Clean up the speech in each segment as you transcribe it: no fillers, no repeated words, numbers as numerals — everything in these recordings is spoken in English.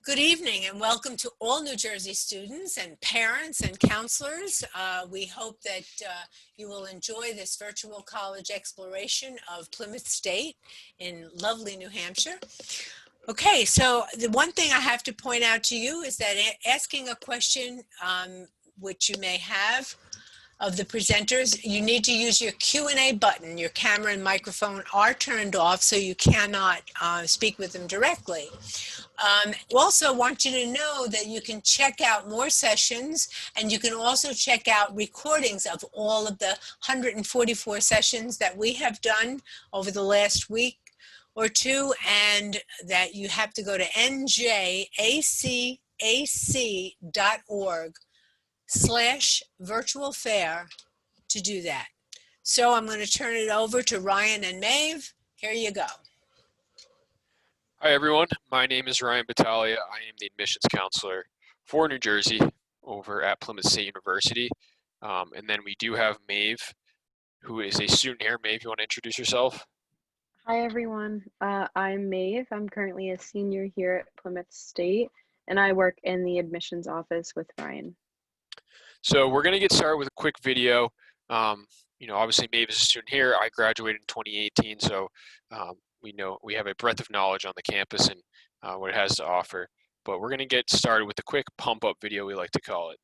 Good evening and welcome to all New Jersey students and parents and counselors. We hope that you will enjoy this virtual college exploration of Plymouth State in lovely New Hampshire. Okay, so the one thing I have to point out to you is that asking a question which you may have of the presenters, you need to use your Q&A button. Your camera and microphone are turned off, so you cannot speak with them directly. Also want you to know that you can check out more sessions, and you can also check out recordings of all of the 144 sessions that we have done over the last week or two, and that you have to go to NJACAC.org/virtual fair to do that. So I'm going to turn it over to Ryan and Maeve. Here you go. Hi everyone, my name is Ryan Battaglia. I am the admissions counselor for New Jersey over at Plymouth State University. And then we do have Maeve, who is a student here. Maeve, you want to introduce yourself? Hi everyone, I'm Maeve. I'm currently a senior here at Plymouth State, and I work in the admissions office with Ryan. So we're going to get started with a quick video. Obviously Maeve is a student here. I graduated in 2018, so we know we have a breadth of knowledge on the campus and what it has to offer. But we're going to get started with a quick pump-up video, we like to call it.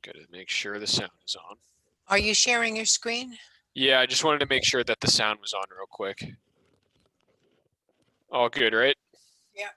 Got to make sure the sound is on. Are you sharing your screen? Yeah, I just wanted to make sure that the sound was on real quick. All good, right? Yeah.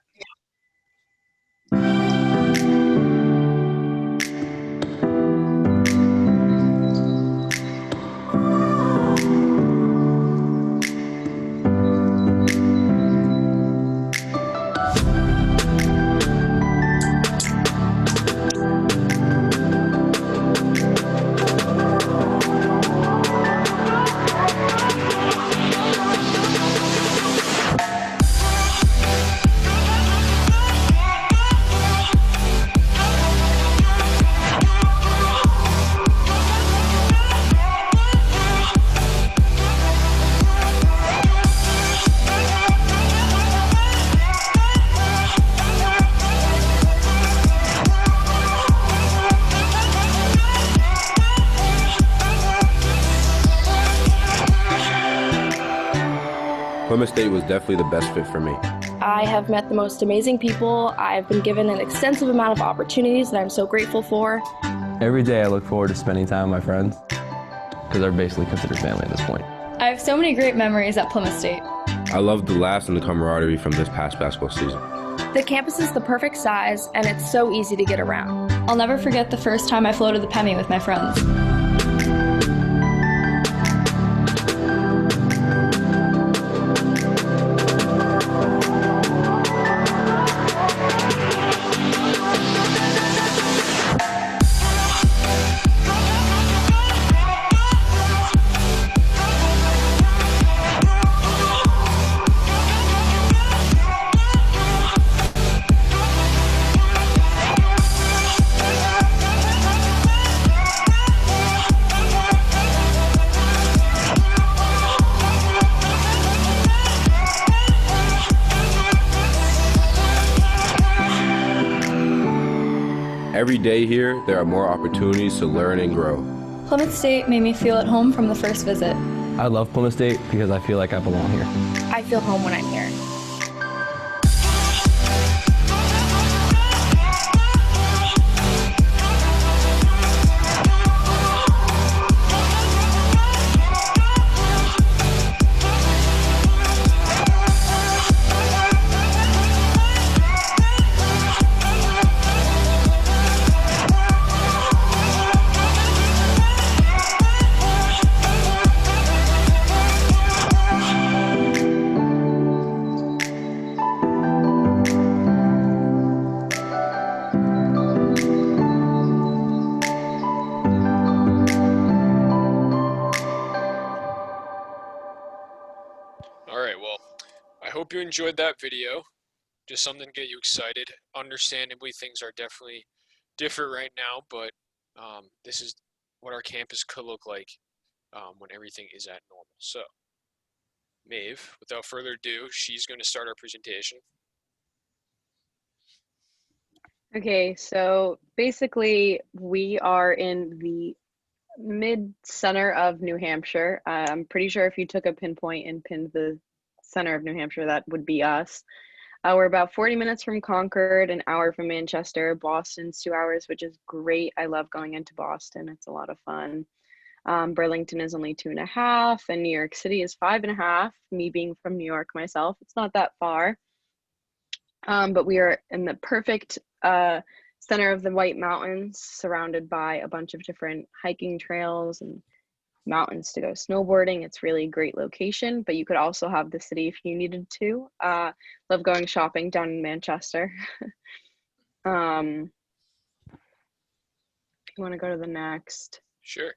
Plymouth State was definitely the best fit for me. I have met the most amazing people. I've been given an extensive amount of opportunities that I'm so grateful for. Every day I look forward to spending time with my friends because they're basically considered family at this point. I have so many great memories at Plymouth State. I loved the laughs and the camaraderie from this past basketball season. The campus is the perfect size and it's so easy to get around. I'll never forget the first time I floated the Penny with my friends. Every day here, there are more opportunities to learn and grow. Plymouth State made me feel at home from the first visit. I love Plymouth State because I feel like I belong here. I feel home when I'm here. All right, well, I hope you enjoyed that video. just something to get you excited. Understandably, things are definitely different right now, but this is what our campus could look like when everything is at normal. So, Maeve, without further ado, she's going to start our presentation. Okay, so basically we are in the mid-center of New Hampshire. I'm pretty sure if you took a pinpoint and pinned the center of New Hampshire, that would be us. We're about 40 minutes from Concord, an hour from Manchester. Boston's 2 hours, which is great. I love going into Boston. It's a lot of fun. Burlington is only 2.5, and New York City is 5.5. Me being from New York myself, it's not that far. But we are in the perfect center of the White Mountains, surrounded by a bunch of different hiking trails and mountains to go snowboarding. It's really a great location, but you could also have the city if you needed to. Love going shopping down in Manchester. You want to go to the next? Sure.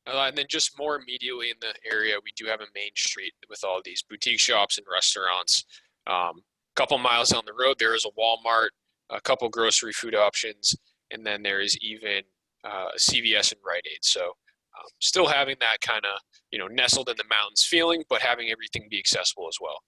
And then just more immediately in the area, we do have a main street with all these boutique shops and restaurants. A couple miles down the road, there is a Walmart, a couple grocery food options, and then there is even a CVS and Rite Aid. So still having that kind of, nestled in the mountains feeling, but having everything be accessible as well.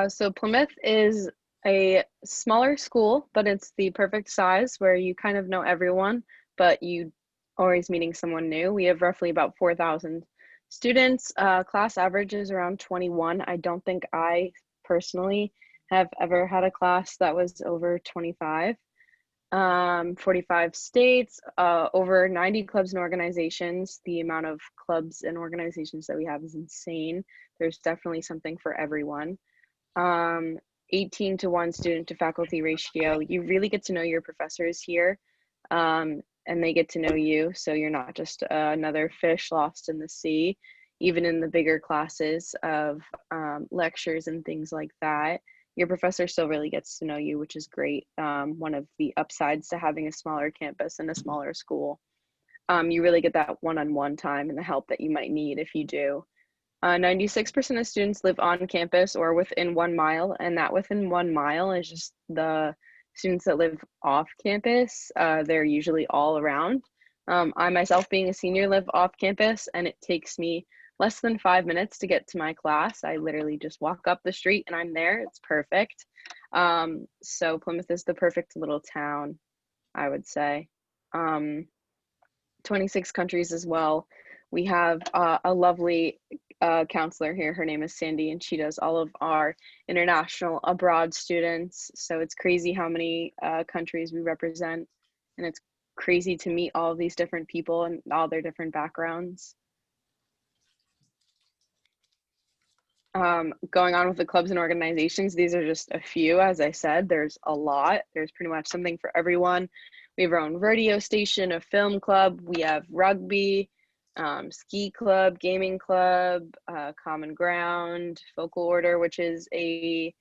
So Plymouth is a smaller school, but it's the perfect size where you kind of know everyone, but you always meeting someone new. We have roughly about 4,000 students. Class average is around 21. I don't think I personally have ever had a class that was over 25. 45 states, over 90 clubs and organizations. The amount of clubs and organizations that we have is insane. There's definitely something for everyone. 18 to 1 student to faculty ratio. You really get to know your professors here, and they get to know you, so you're not just another fish lost in the sea. Even in the bigger classes of lectures and things like that, your professor still really gets to know you, which is great. One of the upsides to having a smaller campus and a smaller school. You really get that one-on-one time and the help that you might need if you do. 96% of students live on campus or within 1 mile, and that within 1 mile is just the students that live off campus. They're usually all around. I myself, being a senior, live off campus, and it takes me less than 5 minutes to get to my class. I literally just walk up the street and I'm there. It's perfect. So Plymouth is the perfect little town, I would say. 26 countries as well. We have a lovely counselor here. Her name is Sandy, and she does all of our international abroad students. So it's crazy how many countries we represent, and it's crazy to meet all of these different people and all their different backgrounds. Going on with the clubs and organizations, these are just a few. As I said, there's a lot. There's pretty much something for everyone. We have our own radio station, a film club. We have rugby, ski club, gaming club, Common Ground, Focal Order, which is a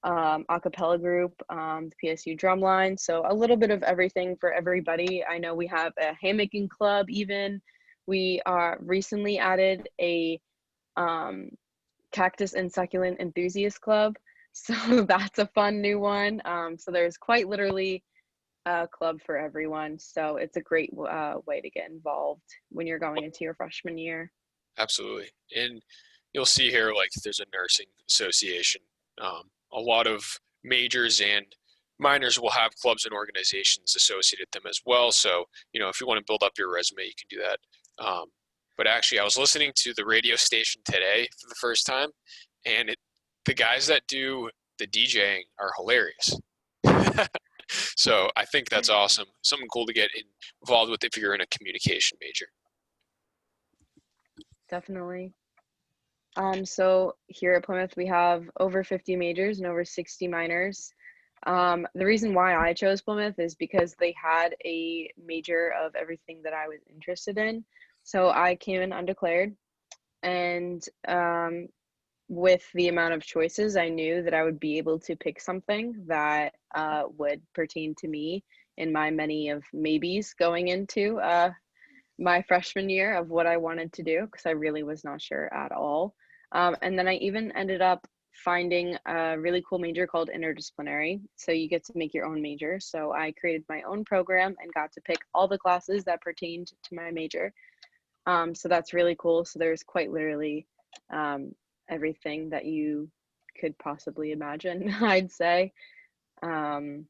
cappella group, the PSU drumline. So a little bit of everything for everybody. I know we have a haymaking club even. We recently added a cactus and succulent enthusiast club. So that's a fun new one. So there's quite literally a club for everyone. So it's a great way to get involved when you're going into your freshman year. Absolutely. And you'll see here, like, there's a nursing association. A lot of majors and minors will have clubs and organizations associated with them as well. So, if you want to build up your resume, you can do that. But actually, I was listening to the radio station today for the first time, and the guys that do the DJing are hilarious. So I think that's awesome. Something cool to get involved with if you're in a communication major. Definitely. So here at Plymouth, we have over 50 majors and over 60 minors. The reason why I chose Plymouth is because they had a major of everything that I was interested in. So I came in undeclared, and with the amount of choices, I knew that I would be able to pick something that would pertain to me in my many of maybes going into my freshman year of what I wanted to do, because I really was not sure at all. And then I even ended up finding a really cool major called interdisciplinary. So you get to make your own major. So I created my own program and got to pick all the classes that pertained to my major. So that's really cool. So there's quite literally everything that you could possibly imagine, I'd say. And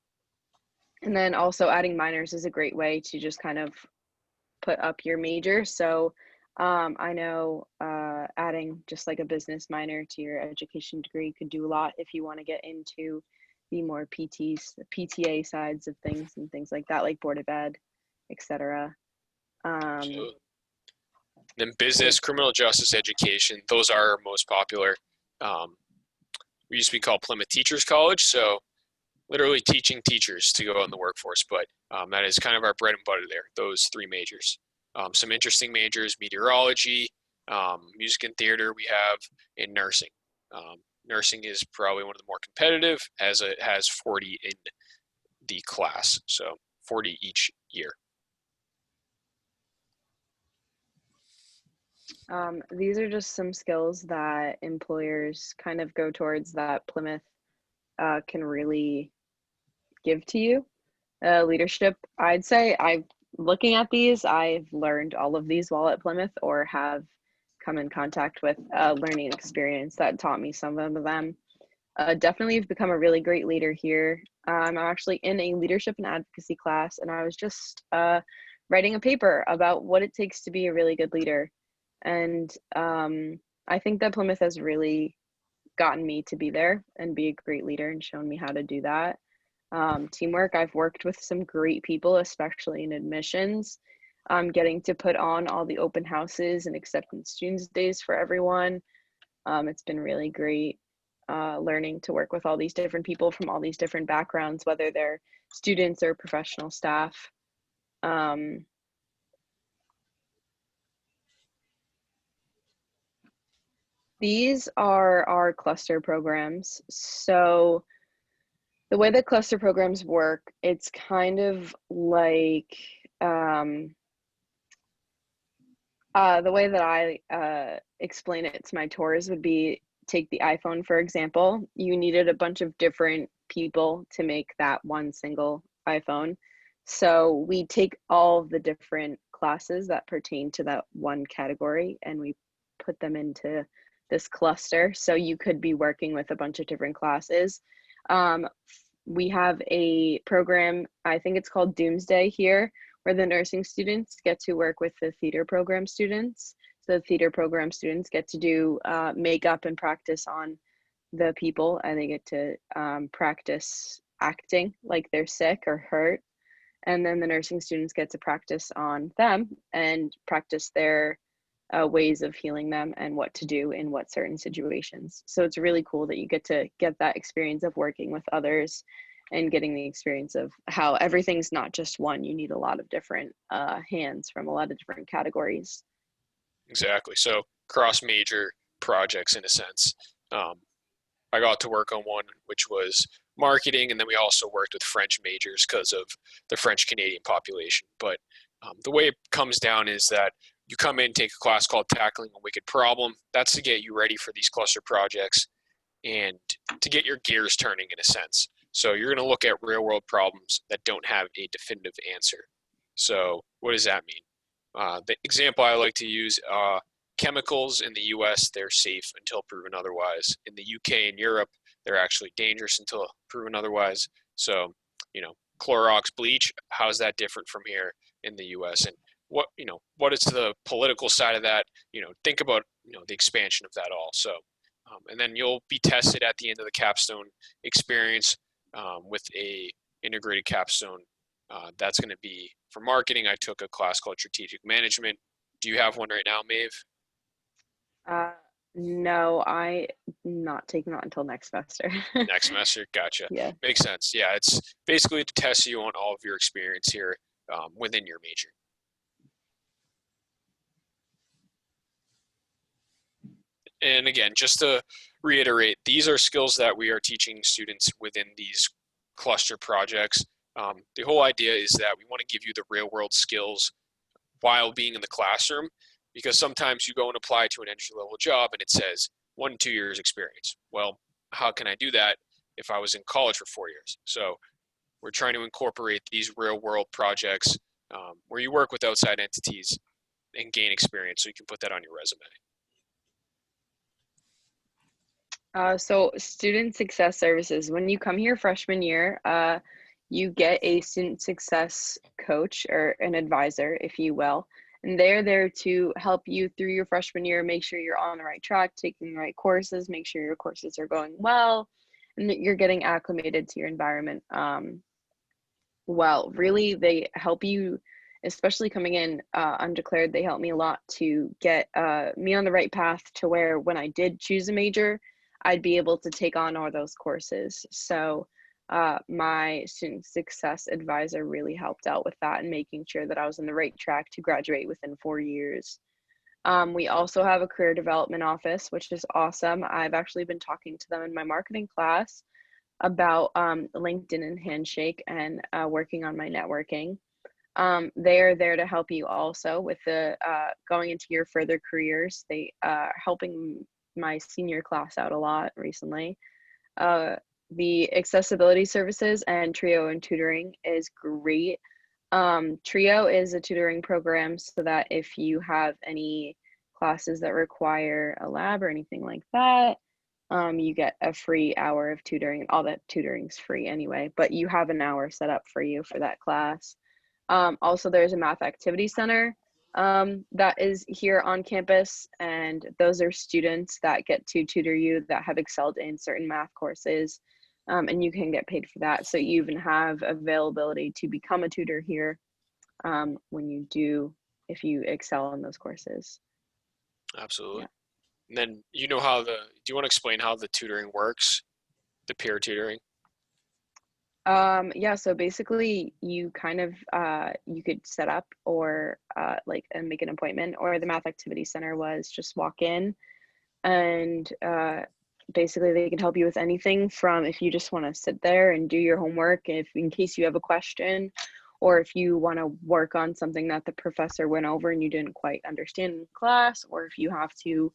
then also adding minors is a great way to just kind of put up your major. So I know adding just like a business minor to your education degree could do a lot if you want to get into the more PTA sides of things and things like that, like Board of Ed, etc. Then business, criminal justice, education, those are our most popular. We used to be called Plymouth Teachers College, so literally teaching teachers to go in the workforce, but that is kind of our bread and butter there, those three majors. Some interesting majors: meteorology, music and theater we have, and nursing. Nursing is probably one of the more competitive, as it has 40 in the class, so 40 each year. These are just some skills that employers kind of go towards that Plymouth can really give to you. Leadership, I'd say looking at these, I've learned all of these while at Plymouth or have come in contact with a learning experience that taught me some of them. Definitely have become a really great leader here. I'm actually in a leadership and advocacy class, and I was just writing a paper about what it takes to be a really good leader. And I think that Plymouth has really gotten me to be there and be a great leader and shown me how to do that. Teamwork, I've worked with some great people, especially in admissions. Getting to put on all the open houses and acceptance students days for everyone. It's been really great learning to work with all these different people from all these different backgrounds, whether they're students or professional staff. These are our cluster programs. So the way that cluster programs work, it's kind of like the way that I explain it to my tours would be, take the iPhone, for example. You needed a bunch of different people to make that one single iPhone. So we take all of the different classes that pertain to that one category and we put them into this cluster. So you could be working with a bunch of different classes. We have a program, I think it's called Doomsday here, where the nursing students get to work with the theater program students. So the theater program students get to do makeup and practice on the people, and they get to practice acting like they're sick or hurt. And then the nursing students get to practice on them and practice their ways of healing them and what to do in what certain situations. So it's really cool that you get to get that experience of working with others and getting the experience of how everything's not just one. You need a lot of different hands from a lot of different categories. Exactly. So cross-major projects in a sense. I got to work on one which was marketing, and then we also worked with French majors because of the French Canadian population. But the way it comes down is that you come in, take a class called Tackling a Wicked Problem. That's to get you ready for these cluster projects and to get your gears turning in a sense. So you're going to look at real world problems that don't have a definitive answer. So what does that mean? The example I like to use, chemicals in the US, they're safe until proven otherwise. In the UK and Europe, they're actually dangerous until proven otherwise. So, Clorox bleach, how's that different from here in the US? And what is the political side of that? Think about, the expansion of that all. So, and then you'll be tested at the end of the capstone experience with a integrated capstone. That's going to be for marketing. I took a class called Strategic Management. Do you have one right now, Maeve? No, I'm not taking that until next semester. Next semester, gotcha. Yeah. Makes sense. Yeah, it's basically to test you on all of your experience here within your major. And again, just to reiterate, these are skills that we are teaching students within these cluster projects. The whole idea is that we want to give you the real world skills while being in the classroom, because sometimes you go and apply to an entry level job and it says 1 to 2 years experience. Well, how can I do that if I was in college for 4 years? So we're trying to incorporate these real world projects where you work with outside entities and gain experience so you can put that on your resume. So student success services, when you come here freshman year, you get a student success coach or an advisor, if you will, and they're there to help you through your freshman year, make sure you're on the right track, taking the right courses, make sure your courses are going well, and that you're getting acclimated to your environment. Well, really, they help you, especially coming in undeclared. They helped me a lot to get me on the right path to where when I did choose a major, I'd be able to take on all those courses. So my student success advisor really helped out with that and making sure that I was on the right track to graduate within 4 years. We also have a career development office, which is awesome. I've actually been talking to them in my marketing class about LinkedIn and Handshake and working on my networking. They are there to help you also with the going into your further careers. They are helping my senior class out a lot recently. The accessibility services and Trio and tutoring is great. Trio is a tutoring program so that if you have any classes that require a lab or anything like that, you get a free hour of tutoring. All that tutoring's free anyway, but you have an hour set up for you for that class. Also, there's a math activity center that is here on campus, and those are students that get to tutor you that have excelled in certain math courses, and you can get paid for that. So you even have availability to become a tutor here when you do, if you excel in those courses. Absolutely. Yeah. And then do you want to explain how the tutoring works, the peer tutoring? Yeah, so basically you kind of you could set up or and make an appointment, or the math activity center was just walk in and basically they can help you with anything from if you just want to sit there and do your homework, if in case you have a question, or if you want to work on something that the professor went over and you didn't quite understand in class, or if you have to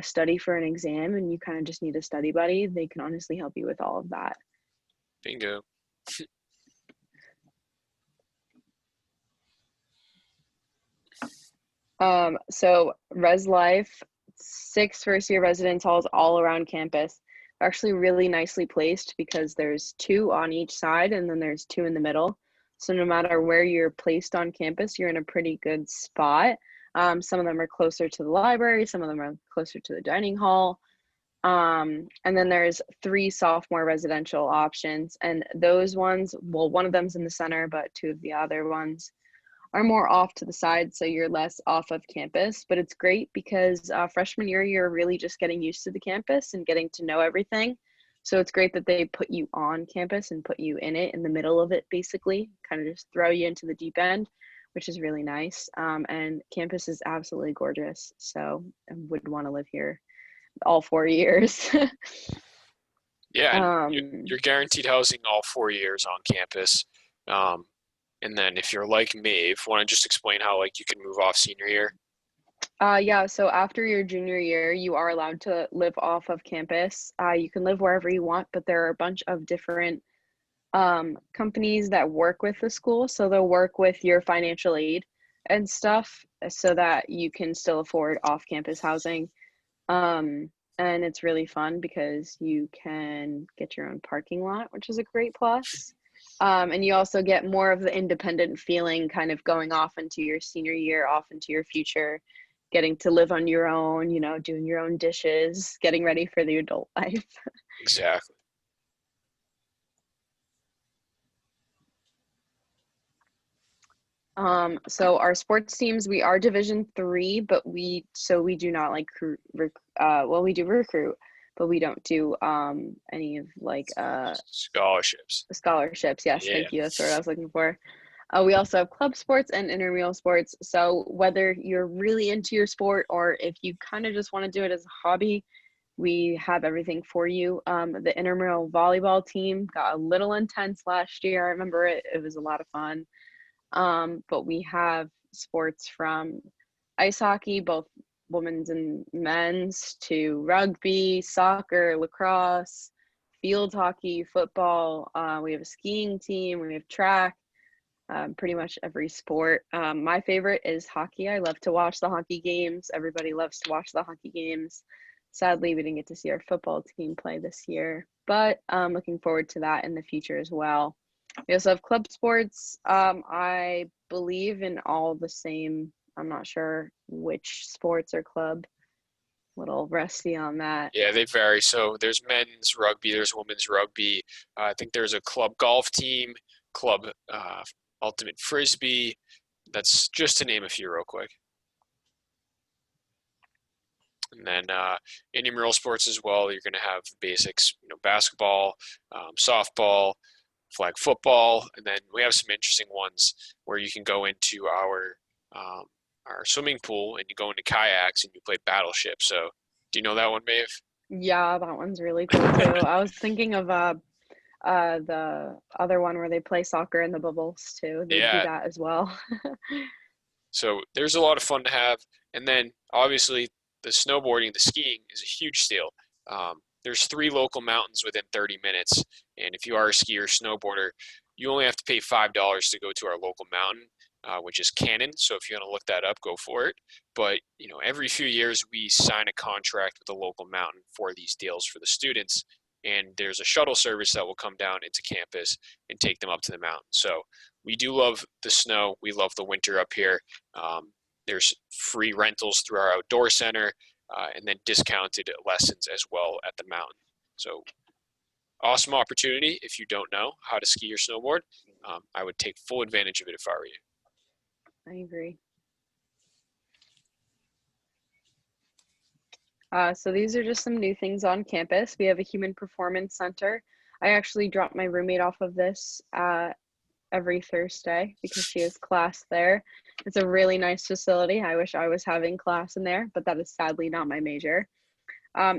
study for an exam and you kind of just need a study buddy, they can honestly help you with all of that. Bingo. So Res Life, 6 first-year residence halls all around campus. They're actually really nicely placed because there's 2 on each side and then there's 2 in the middle. So no matter where you're placed on campus, you're in a pretty good spot. Some of them are closer to the library, some of them are closer to the dining hall. And then there's 3 sophomore residential options, and those ones, well, one of them's in the center, but 2 of the other ones are more off to the side, so you're less off of campus. But it's great because freshman year, you're really just getting used to the campus and getting to know everything. So it's great that they put you on campus and put you in it, in the middle of it, basically, kind of just throw you into the deep end, which is really nice. And campus is absolutely gorgeous, so I would want to live here all 4 years. Yeah, and you're guaranteed housing all 4 years on campus. And then if you're like me, if you want to just explain how you can move off senior year. Yeah, so after your junior year, you are allowed to live off of campus. You can live wherever you want, but there are a bunch of different companies that work with the school. So they'll work with your financial aid and stuff so that you can still afford off-campus housing. And it's really fun because you can get your own parking lot, which is a great plus. And you also get more of the independent feeling kind of going off into your senior year, off into your future, getting to live on your own, doing your own dishes, getting ready for the adult life. Exactly. So our sports teams, we are Division III, but we do not we do recruit, but we don't do any of scholarships. Scholarships. Yes, Yeah. Thank you. That's what I was looking for. We also have club sports and intramural sports. So whether you're really into your sport or if you kind of just want to do it as a hobby, we have everything for you. The intramural volleyball team got a little intense last year. I remember it was a lot of fun. But we have sports from ice hockey, both women's and men's to rugby, soccer, lacrosse, field hockey, football. We have a skiing team, we have track, pretty much every sport. My favorite is hockey. I love to watch the hockey games. Everybody loves to watch the hockey games. Sadly, we didn't get to see our football team play this year, but I'm looking forward to that in the future as well. We also have club sports. I believe in all the same. I'm not sure which sports or club. Little rusty on that. Yeah, they vary. So there's men's rugby, there's women's rugby. I think there's a club golf team, club ultimate frisbee. That's just to name a few real quick. And then intramural sports as well. You're going to have basics, basketball, softball, flag football, and then we have some interesting ones where you can go into our swimming pool and you go into kayaks and you play Battleship. So, do you know that one, Maeve? Yeah, that one's really cool too. I was thinking of the other one where they play soccer in the bubbles too. They do that as well. So there's a lot of fun to have, and then obviously the snowboarding, the skiing is a huge deal. There's 3 local mountains within 30 minutes, and if you are a skier or snowboarder, you only have to pay $5 to go to our local mountain, which is Cannon. So if you want to look that up, go for it. But every few years we sign a contract with a local mountain for these deals for the students, and there's a shuttle service that will come down into campus and take them up to the mountain. So we do love the snow. We love the winter up here. There's free rentals through our outdoor center, and then discounted lessons as well at the mountain. So awesome opportunity. If you don't know how to ski or snowboard, I would take full advantage of it if I were you. I agree. So these are just some new things on campus. We have a human performance center. I actually drop my roommate off of this every Thursday because she has class there. It's a really nice facility. I wish I was having class in there, but that is sadly not my major.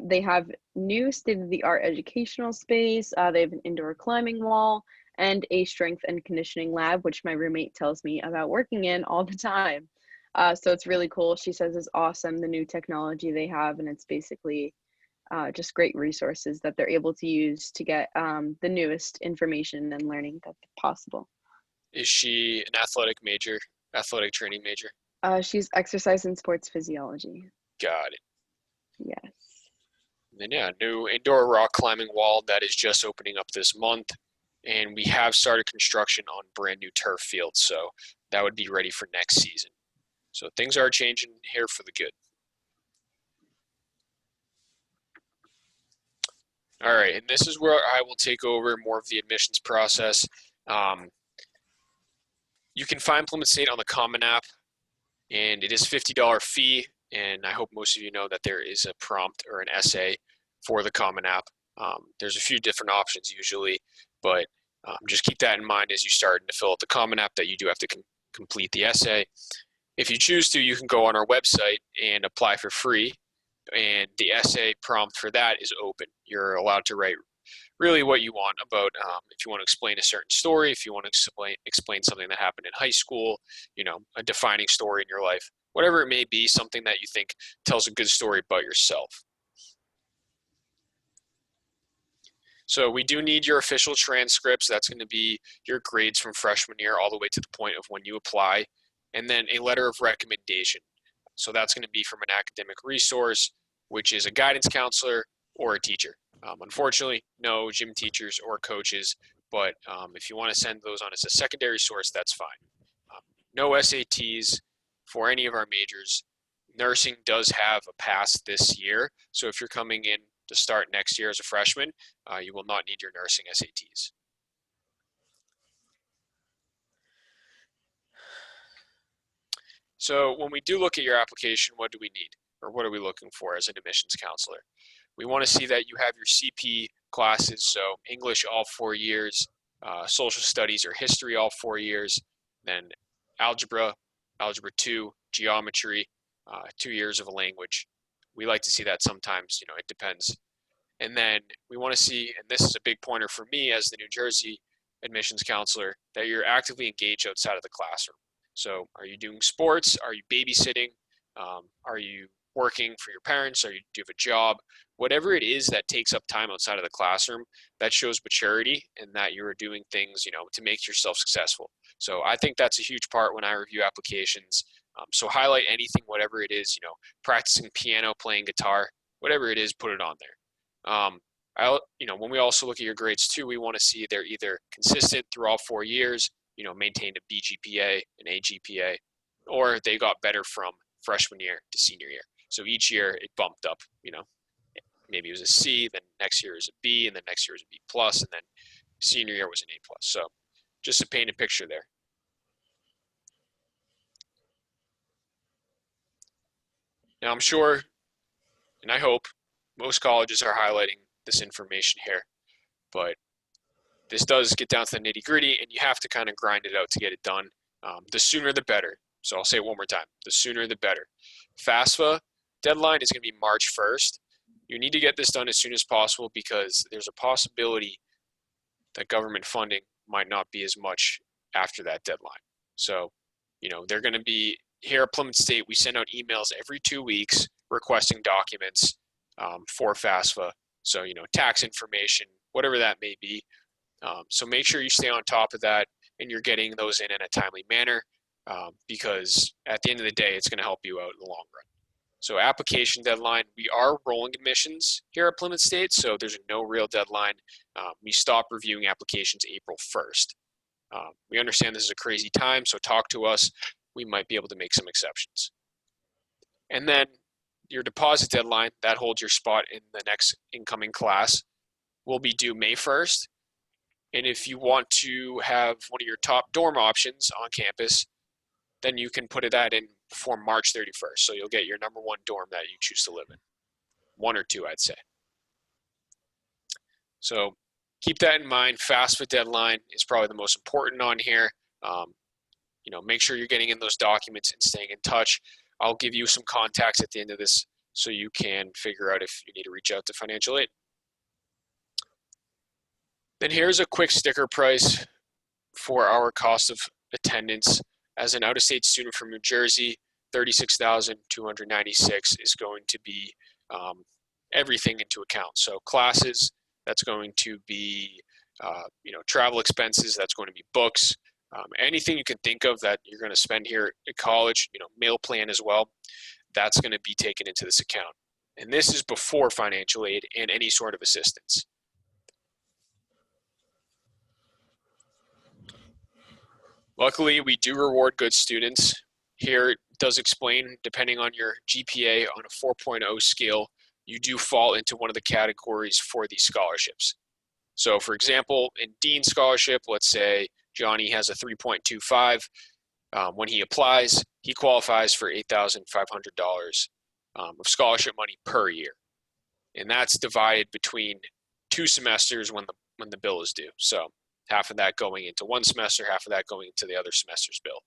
They have new state-of-the-art educational space. They have an indoor climbing wall and a strength and conditioning lab, which my roommate tells me about working in all the time. So it's really cool. She says it's awesome, the new technology they have, and it's basically just great resources that they're able to use to get the newest information and learning that's possible. Is she an athletic training major? She's exercise and sports physiology. Got it. Yes. And then new indoor rock climbing wall that is just opening up this month. And we have started construction on brand new turf fields, so that would be ready for next season. So things are changing here for the good. All right, and this is where I will take over more of the admissions process. You can find Plymouth State on the Common App, and it is $50 fee, and I hope most of you know that there is a prompt or an essay for the Common App. There's a few different options usually, but just keep that in mind as you start to fill out the Common App that you do have to complete the essay. If you choose to, you can go on our website and apply for free, and the essay prompt for that is open. You're allowed to write really what you want about, if you want to explain a certain story, if you want to explain something that happened in high school, a defining story in your life, whatever it may be, something that you think tells a good story about yourself. So we do need your official transcripts. That's going to be your grades from freshman year all the way to the point of when you apply, and then a letter of recommendation. So that's going to be from an academic resource, which is a guidance counselor or a teacher. Unfortunately, no gym teachers or coaches, but if you want to send those on as a secondary source, that's fine. No SATs for any of our majors. Nursing does have a pass this year, so if you're coming in to start next year as a freshman, you will not need your nursing SATs. So when we do look at your application, what do we need? Or what are we looking for as an admissions counselor? We want to see that you have your CP classes, so English all 4 years, social studies or history all 4 years, then algebra, algebra 2, geometry, 2 years of a language. We like to see that sometimes, it depends. And then we want to see, and this is a big pointer for me as the New Jersey admissions counselor, that you're actively engaged outside of the classroom. So are you doing sports? Are you babysitting? Are you working for your parents, or do you have a job, whatever it is that takes up time outside of the classroom, that shows maturity and that you're doing things, to make yourself successful. So I think that's a huge part when I review applications. So highlight anything, whatever it is, practicing piano, playing guitar, whatever it is, put it on there. When we also look at your grades too, we want to see they're either consistent through all 4 years, maintained a B GPA, an A GPA, or they got better from freshman year to senior year. So each year it bumped up, maybe it was a C, then next year is a B, and then next year is a B plus, and then senior year was an A plus. So just to paint a picture there. Now I'm sure, and I hope, most colleges are highlighting this information here, but this does get down to the nitty gritty, and you have to kind of grind it out to get it done. The sooner the better. So I'll say it one more time. The sooner the better. FAFSA deadline is going to be March 1st. You need to get this done as soon as possible because there's a possibility that government funding might not be as much after that deadline. So, they're going to be, here at Plymouth State, we send out emails every 2 weeks requesting documents for FAFSA. So, tax information, whatever that may be. So make sure you stay on top of that and you're getting those in a timely manner because at the end of the day, it's going to help you out in the long run. So application deadline, we are rolling admissions here at Plymouth State, so there's no real deadline. We stop reviewing applications April 1st. We understand this is a crazy time, so talk to us. We might be able to make some exceptions. And then your deposit deadline, that holds your spot in the next incoming class, will be due May 1st. And if you want to have one of your top dorm options on campus, then you can put that in before March 31st. So you'll get your number one dorm that you choose to live in. One or two, I'd say. So keep that in mind. FAFSA deadline is probably the most important on here. Make sure you're getting in those documents and staying in touch. I'll give you some contacts at the end of this so you can figure out if you need to reach out to financial aid. Then here's a quick sticker price for our cost of attendance. As an out-of-state student from New Jersey, $36,296 is going to be everything into account. So classes, that's going to be travel expenses, that's going to be books, anything you can think of that you're going to spend here at college, meal plan as well, that's going to be taken into this account. And this is before financial aid and any sort of assistance. Luckily, we do reward good students. Here it does explain, depending on your GPA on a 4.0 scale, you do fall into one of the categories for these scholarships. So for example, in Dean Scholarship, let's say Johnny has a 3.25. When he applies, he qualifies for $8,500 of scholarship money per year. And that's divided between 2 semesters when the bill is due. So half of that going into one semester, half of that going into the other semester's bill.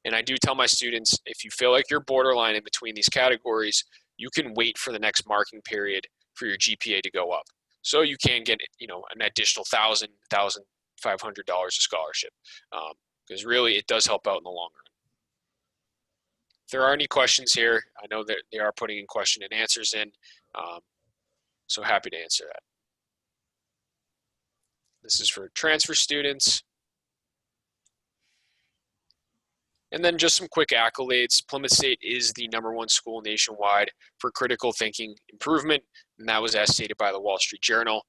And I do tell my students, if you feel like you're borderline in between these categories, you can wait for the next marking period for your GPA to go up. So you can get, an additional $1,500 of scholarship. Because really it does help out in the long run. If there are any questions here, I know that they are putting in question and answers in. So happy to answer that. This is for transfer students. And then just some quick accolades. Plymouth State is the #1 school nationwide for critical thinking improvement, and that was as stated by the Wall Street Journal.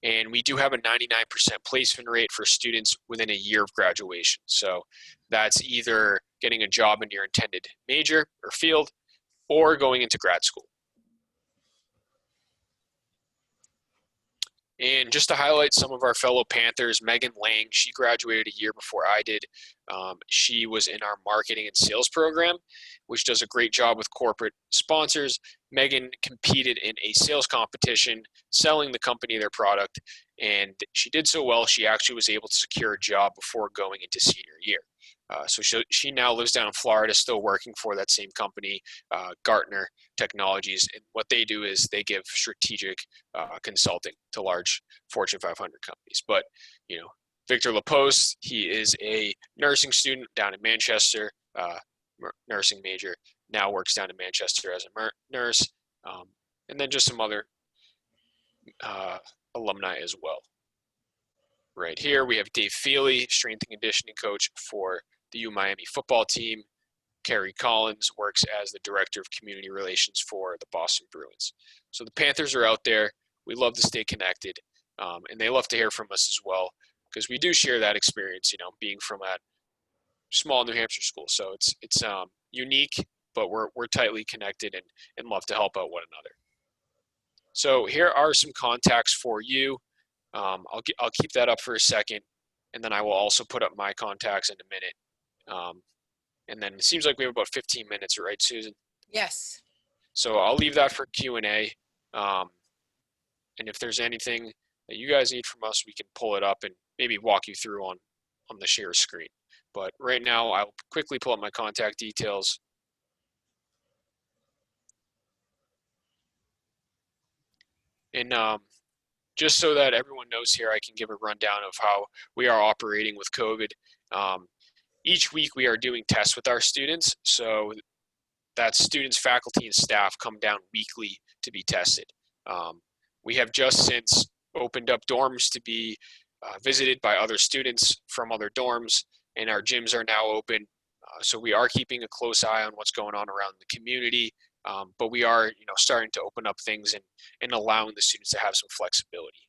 And we do have a 99% placement rate for students within a year of graduation. So that's either getting a job in your intended major or field or going into grad school. And just to highlight some of our fellow Panthers, Megan Lang, she graduated a year before I did. She was in our marketing and sales program, which does a great job with corporate sponsors. Megan competed in a sales competition, selling the company their product, and she did so well, she actually was able to secure a job before going into senior year. So she now lives down in Florida, still working for that same company, Gartner Technologies. And what they do is they give strategic consulting to large Fortune 500 companies. But, Victor LaPoste, he is a nursing student down in Manchester, nursing major. now works down in Manchester as a nurse, and then just some other alumni as well. Right here, we have Dave Feely, strength and conditioning coach for the U Miami football team. Kerry Collins works as the director of community relations for the Boston Bruins. So the Panthers are out there. We love to stay connected, and they love to hear from us as well, because we do share that experience, being from a small New Hampshire school. So it's unique, but we're tightly connected and love to help out one another. So here are some contacts for you. I'll keep that up for a second, and then I will also put up my contacts in a minute. And then it seems like we have about 15 minutes, right, Susan? Yes. So I'll leave that for Q&A. And if there's anything that you guys need from us, we can pull it up and maybe walk you through on the share screen. But right now, I'll quickly pull up my contact details. And just so that everyone knows here, I can give a rundown of how we are operating with COVID. Each week we are doing tests with our students. So that students, faculty, and staff come down weekly to be tested. We have just since opened up dorms to be visited by other students from other dorms, and our gyms are now open. So we are keeping a close eye on what's going on around the community, but we are starting to open up things and allowing the students to have some flexibility.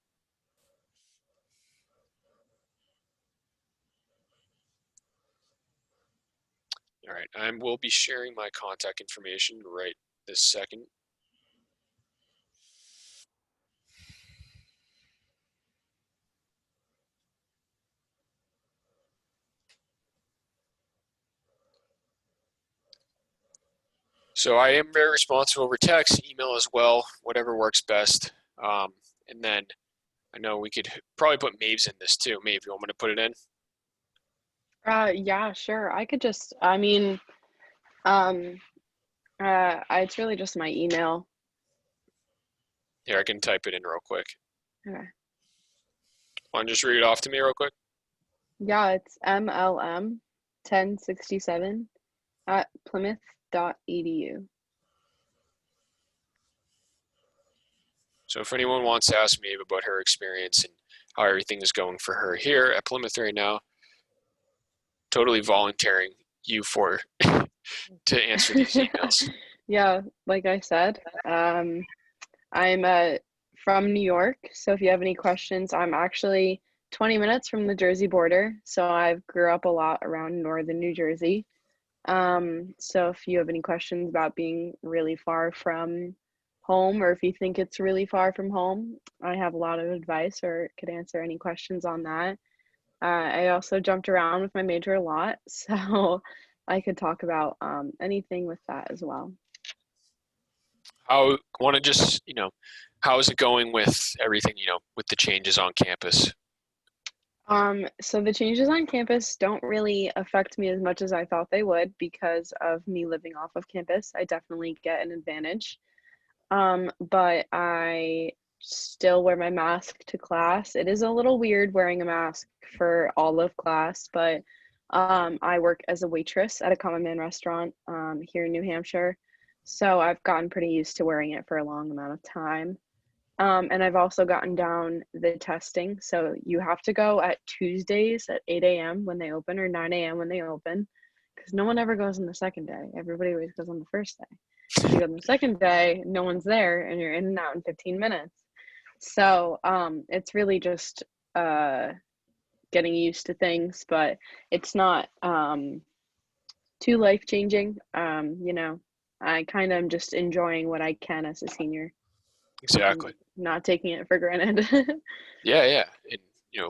All right, I will be sharing my contact information right this second. So I am very responsive over text, email as well, whatever works best. And then I know we could probably put Maeve's in this too. Maeve, you want me to put it in? Yeah, sure. I could just, it's really just my email. Here, I can type it in real quick. Okay. Want to just read it off to me real quick? Yeah, it's MLM1067 at plymouth.edu. So if anyone wants to ask Maeve about her experience and how everything is going for her here at Plymouth right now, totally volunteering you for to answer these emails. Yeah, like I said, I'm from New York, so if you have any questions, I'm actually 20 minutes from the Jersey border, so I grew up a lot around northern New Jersey. So if you have any questions about being really far from home, or if you think it's really far from home, I have a lot of advice or could answer any questions on that. I also jumped around with my major a lot, so I could talk about anything with that as well. How want to just how is it going with everything with the changes on campus? So the changes on campus don't really affect me as much as I thought they would because of me living off of campus. I definitely get an advantage. But I still wear my mask to class. It is a little weird wearing a mask for all of class, but I work as a waitress at a common man restaurant here in New Hampshire. So I've gotten pretty used to wearing it for a long amount of time. And I've also gotten down the testing. So you have to go at Tuesdays at 8 a.m. when they open, or 9 a.m. when they open, because no one ever goes on the second day. Everybody always goes on the first day. You go on the second day, no one's there, and you're in and out in 15 minutes. So it's really just getting used to things, but it's not too life-changing. I kind of am just enjoying what I can as a senior. Exactly. Not taking it for granted. Yeah. And,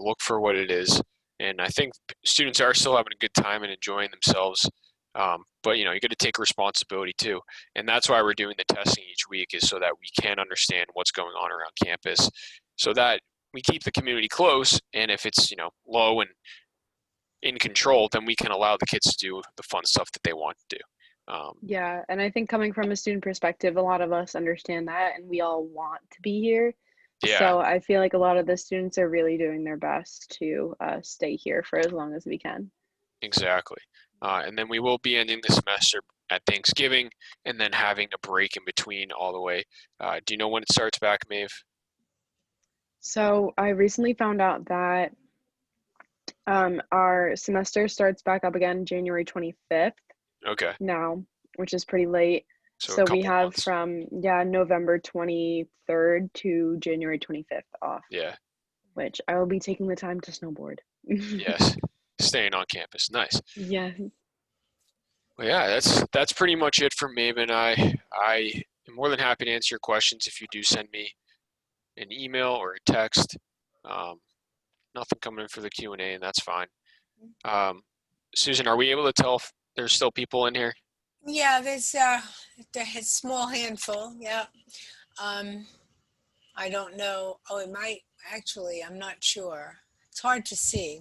look for what it is. And I think students are still having a good time and enjoying themselves. But, you got to take responsibility too. And that's why we're doing the testing each week, is so that we can understand what's going on around campus, so that we keep the community close. And if it's, low and in control, then we can allow the kids to do the fun stuff that they want to do. Yeah, and I think coming from a student perspective, a lot of us understand that, and we all want to be here. Yeah. So I feel like a lot of the students are really doing their best to stay here for as long as we can. Exactly. And then we will be ending the semester at Thanksgiving and then having a break in between all the way. Do you know when it starts back, Maeve? So I recently found out that our semester starts back up again January 25th Okay, now, which is pretty late. so a So we couple have months. from, yeah, November 23rd to January 25th off, Yeah, which I will be taking the time to snowboard. yes, staying on campus. Nice. Yeah. Well, yeah, that's pretty much it for Maeve and I. I am more than happy to answer your questions if you do send me an email or a text. Um, Nothing coming in for the Q&A, and that's fine. Susan, are we able to tell if there's still people in here? Yeah, there's a small handful. Yeah. I don't know. Oh, it might actually, I'm not sure. It's hard to see.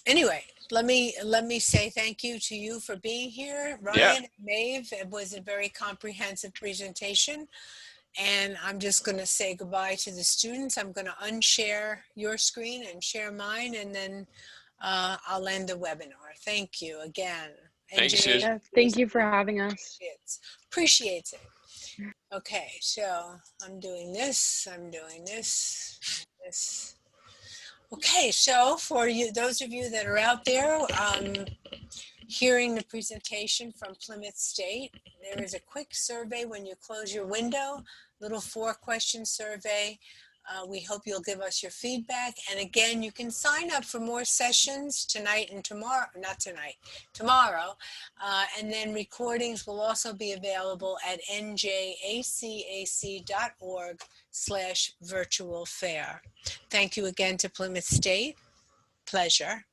Anyway, let me say thank you to you for being here, Yeah, Ryan, Maeve. It was a very comprehensive presentation. And I'm just going to say goodbye to the students. I'm going to unshare your screen and share mine, and then I'll end the webinar. Thank you again. thank you, Susan. Yeah, thank you for having us. Appreciates it. Okay, so I'm doing this, this. Okay, so for you, those of you that are out there hearing the presentation from Plymouth State, there is a quick survey when you close your window, little 4-question survey. We hope you'll give us your feedback. And again, you can sign up for more sessions tonight and tomorrow, not tonight, tomorrow. And then recordings will also be available at njacac.org/virtual fair. Thank you again to Plymouth State. Pleasure.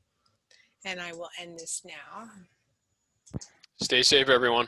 And I will end this now. Stay safe, everyone.